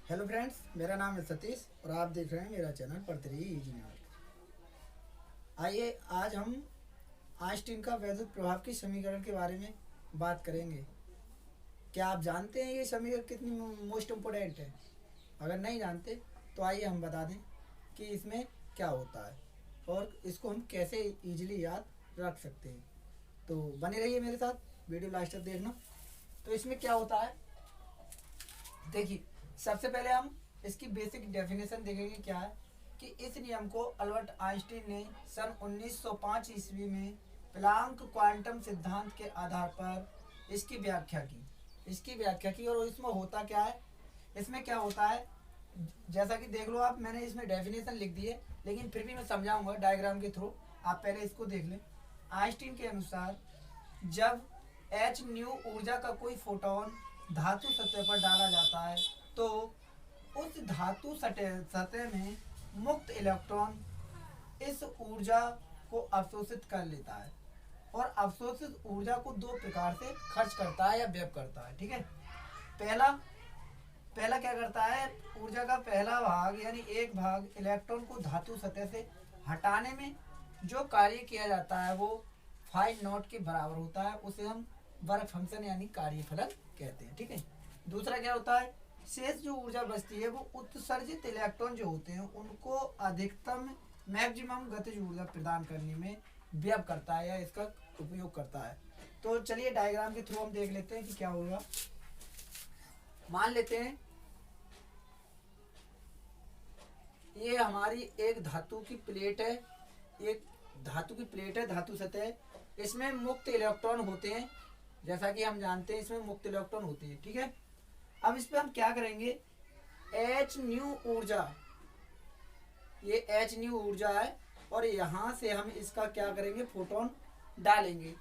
Hello friends, मेरा नाम है सतीश और आप देख रहे हैं मेरा चैनल पढ़ते रहिए इजी नॉलेज। आइए आज हम आइंस्टीन का वैद्युत प्रभाव की समीकरण के बारे में बात करेंगे। क्या आप जानते हैं ये समीकरण कितनी मोस्ट इम्पोर्टेंट है? अगर नहीं जानते तो आइए हम बता दें कि इसमें क्या होता है और इसको हम कैसे इजीली याद रख सकते हैं। तो बने रहिए मेरे साथ, वीडियो लास्ट तक देखना। तो इसमें क्या होता है, देखिए सबसे पहले हम इसकी बेसिक डेफिनेशन देखेंगे। क्या है कि इस नियम को अल्बर्ट आइंस्टीन ने सन 1905 ईस्वी में प्लांक क्वांटम सिद्धांत के आधार पर इसकी व्याख्या की और इसमें होता क्या है, इसमें क्या होता है जैसा कि देख लो आप। मैंने इसमें डेफिनेशन लिख दी है लेकिन फिर भी मैं समझाऊंगा डायग्राम के थ्रू। आप पहले इसको देख लें। आइंस्टीन के अनुसार जब एच न्यू ऊर्जा का कोई फोटोन धातु सतह पर डाला जाता है तो उस धातु सतह में मुक्त इलेक्ट्रॉन इस ऊर्जा को अवशोषित कर लेता है और अवशोषित ऊर्जा को दो प्रकार से खर्च करता है या व्यय करता है। ठीक है, पहला पहला क्या करता है, ऊर्जा का पहला भाग यानी एक भाग इलेक्ट्रॉन को धातु सतह से हटाने में जो कार्य किया जाता है वो फाइव नॉट के बराबर होता है। उसे हम वर्क फंक्शन यानी कार्यफलन कहते हैं। ठीक है, दूसरा क्या होता है, शेष जो ऊर्जा बचती है वो उत्सर्जित इलेक्ट्रॉन जो होते हैं उनको अधिकतम मैक्सिमम गतिज ऊर्जा प्रदान करने में व्यय करता है या इसका उपयोग करता है। तो चलिए डायग्राम के थ्रू हम देख लेते हैं कि क्या होगा। मान लेते हैं ये हमारी एक धातु की प्लेट है, धातु सतह। इसमें मुक्त इलेक्ट्रॉन होते हैं, जैसा कि हम जानते हैं इसमें मुक्त इलेक्ट्रॉन होते हैं। ठीक है, अब इस पे हम क्या करेंगे, एच न्यू ऊर्जा, ये एच न्यू ऊर्जा है और यहाँ से हम इसका क्या करेंगे, फोटोन डालेंगे।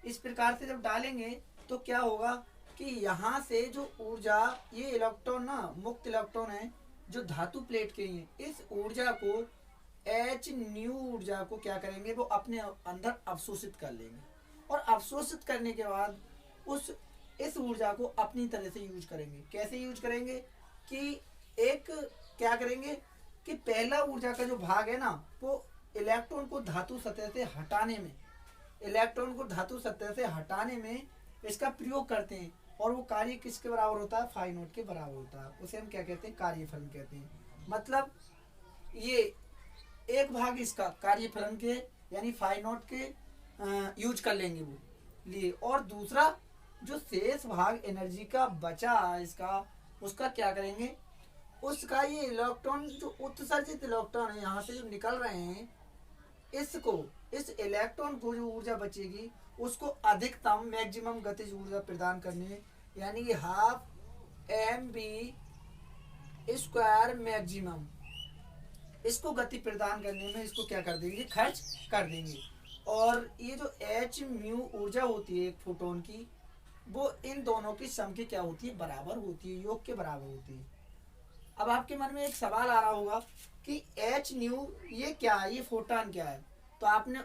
इस प्रकार से जब डालेंगे तो क्या होगा कि यहाँ से जो ऊर्जा, ये इलेक्ट्रॉन ना मुक्त इलेक्ट्रॉन है जो धातु प्लेट के हैं, इस ऊर्जा को एच न्यू ऊर्जा को क्या करेंगे, वो अपने अंदर अवशोषित कर लेंगे और अवशोषित करने के बाद इस ऊर्जा को अपनी तरह से यूज करेंगे। कैसे यूज करेंगे कि एक क्या करेंगे कि पहला ऊर्जा का जो भाग है ना वो इलेक्ट्रॉन को धातु सतह से हटाने में इसका प्रयोग करते हैं और वो कार्य किसके बराबर होता है, फाइव नॉट के बराबर होता है। उसे हम क्या कहते हैं, कार्यफलन कहते हैं। मतलब ये एक भाग इसका कार्यफलन के यानी फाइव नॉट के यूज कर लेंगे वो लिए, और दूसरा जो शेष भाग एनर्जी का बचा इसका, उसका क्या करेंगे, उसका ये इलेक्ट्रॉन जो उत्सर्जित इलेक्ट्रॉन है यहाँ से जो निकल रहे हैं, इस इलेक्ट्रॉन को जो ऊर्जा बचेगी उसको अधिकतम मैक्सिमम गतिज ऊर्जा प्रदान करने यानी कि half M V square maximum, इसको गति प्रदान करने में इसको क्या कर देंगे, खर्च कर देंगे। और ये जो एच म्यू ऊर्जा होती है एक फोटोन की, वो इन दोनों की सम की क्या होती है, बराबर होती है, योग के बराबर होती है। अब आपके मन में एक सवाल आ रहा होगा कि एच न्यू ये क्या है, ये फोटोन क्या है। तो आपने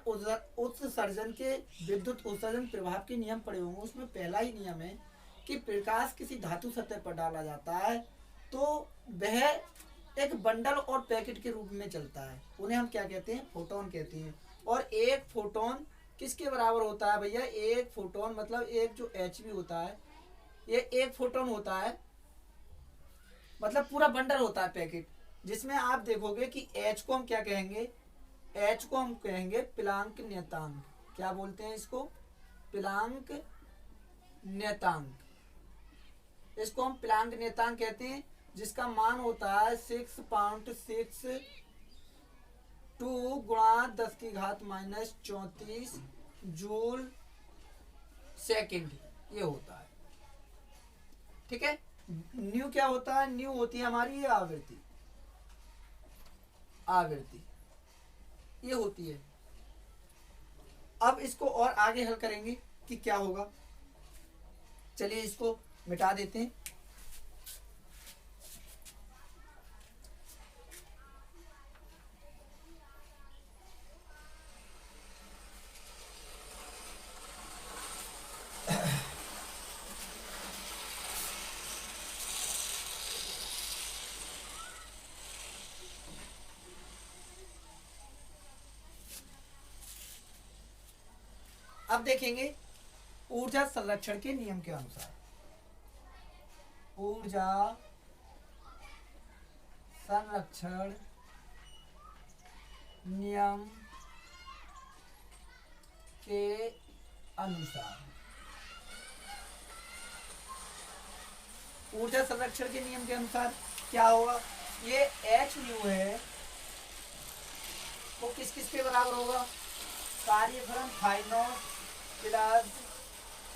उत्सर्जन के विद्युत उत्सर्जन प्रभाव के नियम पढ़े होंगे। उसमें पहला ही नियम है कि प्रकाश किसी धातु सतह पर डाला जाता है तो वह एक बंडल और पैकेट के रूप में चलता है, उन्हें हम क्या कहते हैं, फोटोन कहते हैं। और एक फोटोन किसके बराबर होता है भैया, एक फोटोन मतलब एक जो एच भी होता है, ये एक फोटोन होता है मतलब पूरा बंडल होता है पैकेट, जिसमें आप देखोगे कि एच को हम क्या कहेंगे, एच को हम कहेंगे प्लांक नियतांक। क्या बोलते हैं इसको, प्लांक नियतांक। इसको हम प्लांक नियतांक कहते हैं, जिसका मान होता है 6.62 गुणा 10⁻⁻34 जूल सेकंड, ये होता है। ठीक है, न्यू क्या होता है, न्यू होती है हमारी ये आवृत्ति ये होती है। अब इसको और आगे हल करेंगे कि क्या होगा। चलिए इसको मिटा देते हैं। अब देखेंगे ऊर्जा संरक्षण के नियम के अनुसार, ऊर्जा संरक्षण नियम के अनुसार, ऊर्जा संरक्षण के नियम के अनुसार क्या होगा, ये एच न्यू है वो किस किस के बराबर होगा, कार्यफलन फाई नॉट प्लस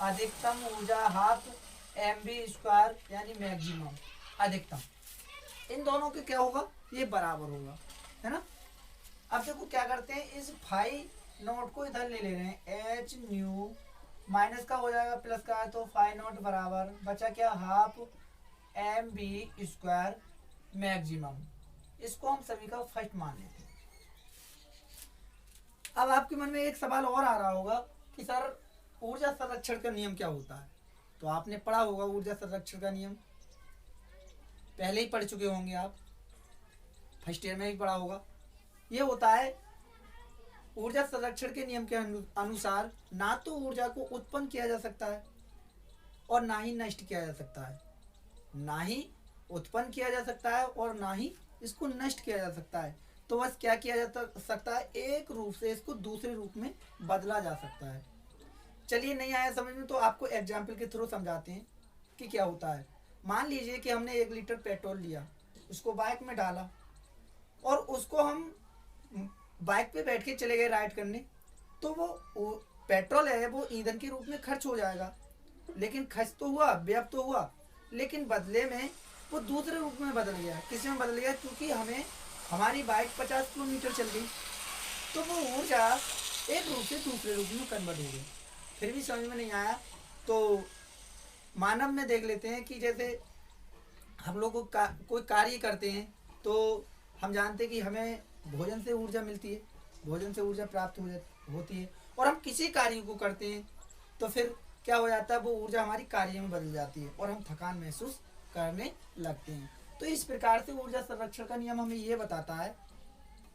अधिकतम ऊर्जा हाफ एम बी स्क्वायर यानी मैक्सिमम अधिकतम, इन दोनों के क्या होगा, ये बराबर होगा, है ना। अब देखो क्या करते हैं, इस फाई नोट को इधर ले रहे हैं, एच न्यू माइनस का हो जाएगा प्लस का है, तो फाई नोट बराबर बचा क्या, half M V square maximum, इसको हम सभी का फर्स्ट मान लेते हैं। अब आपके मन में एक सवाल और आ रहा होगा कि सर ऊर्जा संरक्षण का नियम क्या होता है, तो आपने पढ़ा होगा ऊर्जा संरक्षण का नियम, पहले ही पढ़ चुके होंगे आप, फर्स्ट ईयर में भी पढ़ा होगा। ये होता है ऊर्जा संरक्षण के नियम के अनुसार ना तो ऊर्जा को उत्पन्न किया जा सकता है और ना ही नष्ट किया जा सकता है, ना ही उत्पन्न किया जा सकता है और ना ही इसको नष्ट किया जा सकता है, तो बस क्या किया जा सकता है, एक रूप से इसको दूसरे रूप में बदला जा सकता है। चलिए नहीं आया समझ में तो आपको एग्जाम्पल के थ्रू समझाते हैं कि क्या होता है। मान लीजिए कि हमने 1 लीटर पेट्रोल लिया, उसको बाइक में डाला और उसको हम बाइक पे बैठ के चले गए राइड करने, तो वो पेट्रोल है वो ईंधन के रूप में खर्च हो जाएगा, लेकिन खर्च तो हुआ, व्यय तो हुआ, लेकिन बदले में वो दूसरे रूप में बदल गया। किस में बदल गया, क्योंकि हमें हमारी बाइक 50 किलोमीटर चल गई, तो वो ऊर्जा एक रूप से दूसरे रूप में कन्वर्ट हो गई। फिर भी समझ में नहीं आया तो मानव में देख लेते हैं कि जैसे हम लोग कोई कार्य करते हैं तो हम जानते हैं कि हमें भोजन से ऊर्जा मिलती है, भोजन से ऊर्जा प्राप्त होती है, और हम किसी कार्य को करते हैं तो फिर क्या हो जाता है, वो ऊर्जा हमारी कार्य में बदल जाती है और हम थकान महसूस करने लगते हैं। तो इस प्रकार से ऊर्जा संरक्षण का नियम हमें ये बताता है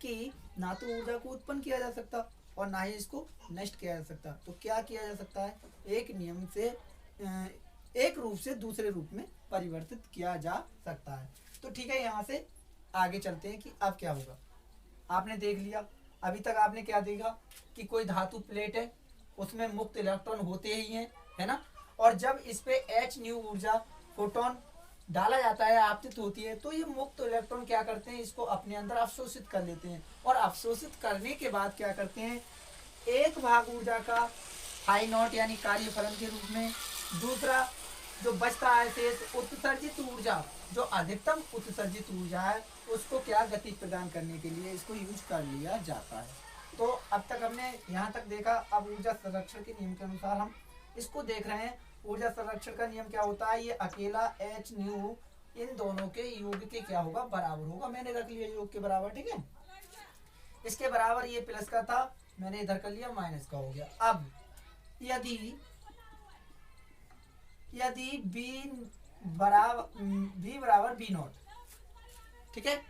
कि ना तो ऊर्जा को उत्पन्न किया जा सकता और ना ही इसको नष्ट किया जा सकता, तो क्या किया जा सकता है, एक नियम से एक रूप से दूसरे रूप में परिवर्तित किया जा सकता है। तो ठीक है, यहाँ से आगे चलते हैं कि अब क्या होगा। आपने देख लिया, अभी तक आपने क्या देखा कि कोई धातु प्लेट है, उसमें मुक्त इलेक्ट्रॉन होते ही हैं, है ना, और जब इस पे एच न्यू ऊर्जा फोटोन डाला जाता है, आपतित होती है, तो ये मुक्त इलेक्ट्रॉन क्या करते हैं, इसको अपने अंदर अवशोषित कर लेते हैं, और अवशोषित करने के बाद क्या करते हैं, एक भाग ऊर्जा का फाई नॉट यानी कार्यफलन के रूप में, दूसरा जो बचता है शेष उत्सर्जित ऊर्जा, जो अधिकतम उत्सर्जित ऊर्जा है, उसको क्या गति प्रदान करने के लिए इसको यूज कर लिया जाता है। तो अब तक हमने यहाँ तक देखा। अब ऊर्जा संरक्षण के नियम के अनुसार हम इसको देख रहे हैं। ऊर्जा संरक्षण का नियम क्या होता है, ये अकेला एच न्यू इन दोनों के योग के क्या होगा, बराबर होगा। मैंने रख लिया योग के बराबर, ठीक है, इसके बराबर ये प्लस का था, मैंने इधर कर लिया माइनस का हो गया। अब यदि बी बराबर बी नॉट, ठीक है,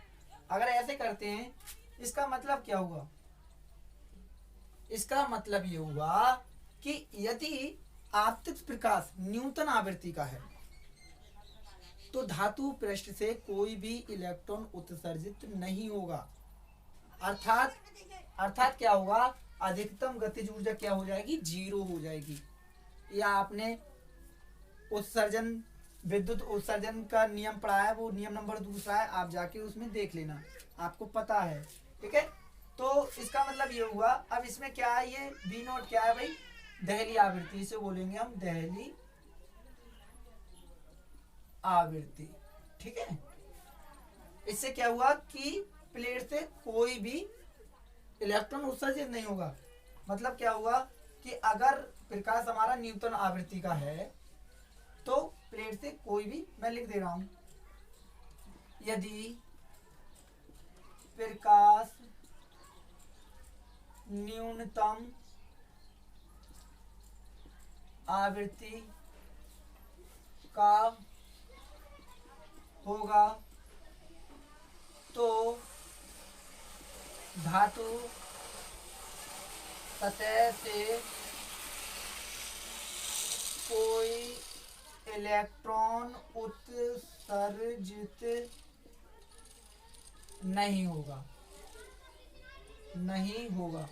अगर ऐसे करते हैं इसका मतलब क्या हुआ, इसका मतलब ये हुआ कि यदि आपतित प्रकाश न्यूनतम आवृत्ति का है तो धातु पृष्ठ से कोई भी इलेक्ट्रॉन उत्सर्जित नहीं होगा, अर्थात क्या होगा, अधिकतम गतिज ऊर्जा क्या हो जाएगी, 0 हो जाएगी। या आपने उत्सर्जन, विद्युत उत्सर्जन का नियम पढ़ा है, वो नियम नंबर 2 है, आप जाके उसमें देख लेना, आपको पता है, ठीक है। तो इसका मतलब ये हुआ। अब इसमें क्या है, ये बी नॉट क्या है भाई, दहली आवृत्ति, इसे बोलेंगे हम दहली आवृत्ति, ठीक है। इससे क्या हुआ कि प्लेट से कोई भी इलेक्ट्रॉन उत्सर्जित नहीं होगा। मतलब क्या हुआ कि अगर प्रकाश हमारा न्यूटन आवृत्ति का है तो प्लेट से कोई भी, मैं लिख दे रहा हूं, यदि प्रकाश न्यूनतम आवृत्ति का होगा तो धातु सतह से इलेक्ट्रॉन उत्सर्जित नहीं होगा, नहीं होगा।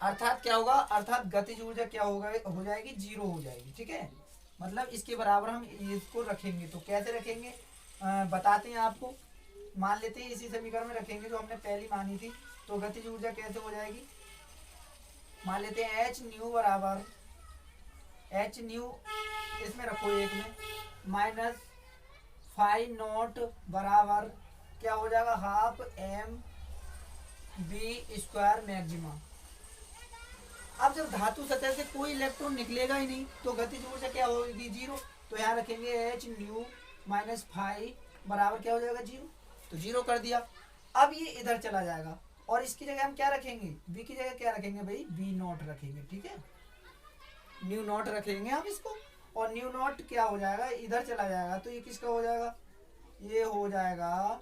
अर्थात क्या होगा, अर्थात गतिज ऊर्जा क्या होगा, हो जाएगी, जीरो हो जाएगी। ठीक है, मतलब इसके बराबर हम इसको रखेंगे। तो कैसे रखेंगे बताते हैं आपको। मान लेते हैं इसी समीकरण में रखेंगे जो हमने पहली मानी थी। तो गतिज ऊर्जा कैसे हो जाएगी, मान लेते हैं एच न्यू बराबर, एच न्यू इसमें रखो एक में, माइनस फाइव नॉट बराबर क्या हो जाएगा, half M V square maxima. अब जब धातु सतह से कोई इलेक्ट्रॉन निकलेगा ही नहीं तो गतिज ऊर्जा क्या होगी, जीरो। तो यहाँ रखेंगे एच न्यू माइनस फाइव बराबर क्या हो जाएगा, जीरो। तो जीरो कर दिया। अब ये इधर चला जाएगा और इसकी जगह हम क्या रखेंगे, बी की जगह क्या रखेंगे भाई, बी नॉट रखेंगे। ठीक है, न्यू नॉट रखेंगे हम इसको, और न्यू नॉट क्या हो जाएगा, इधर चला जाएगा। तो ये किसका हो जाएगा, ये हो जाएगा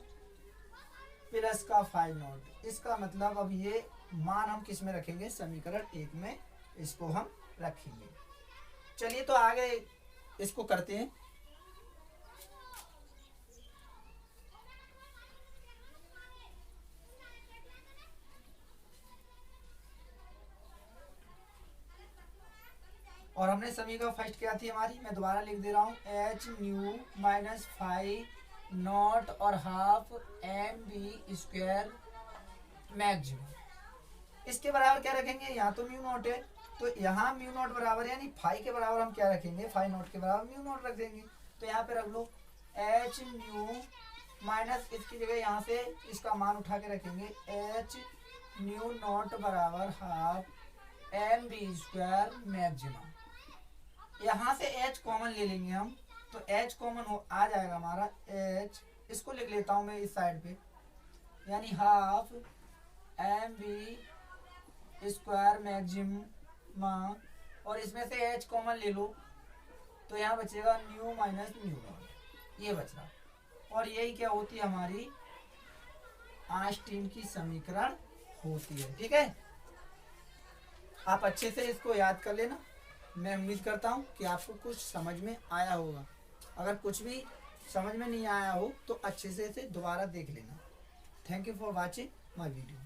प्लस का फाइव नॉट। इसका मतलब अब ये मान हम किस में रखेंगे, समीकरण एक में इसको हम रखेंगे। चलिए तो आगे इसको करते हैं। और हमने समीकरण फर्स्ट क्या थी हमारी, मैं दोबारा लिख दे रहा हूँ, H nu minus phi naught और half M V square maximum. इसके बराबर क्या रखेंगे, यहाँ तो म्यू नॉट है, तो यहाँ म्यू नॉट बराबर यानी फाइव के बराबर हम क्या रखेंगे, फाइव नॉट के बराबर म्यू नॉट रख देंगे। तो यहाँ पे रख लो एच न्यू माइनस, इसकी जगह यहाँ से इसका मान उठा के रखेंगे, एच न्यू नॉट बराबर half M V square maximum. यहाँ से एच कॉमन ले लेंगे हम, तो एच कॉमन हो आ जाएगा हमारा, एच इसको लिख लेता हूँ मैं इस साइड पे, यानी half M V square maximum, और इसमें से एच कॉमन ले लो तो यहाँ बचेगा न्यू माइनस न्यू नॉट, ये बच रहा। और यही क्या होती है हमारी आइंस्टीन की समीकरण होती है। ठीक है, आप अच्छे से इसको याद कर लेना। मैं उम्मीद करता हूँ कि आपको कुछ समझ में आया होगा। अगर कुछ भी समझ में नहीं आया हो तो अच्छे से इसे दोबारा देख लेना। Thank you for watching my video.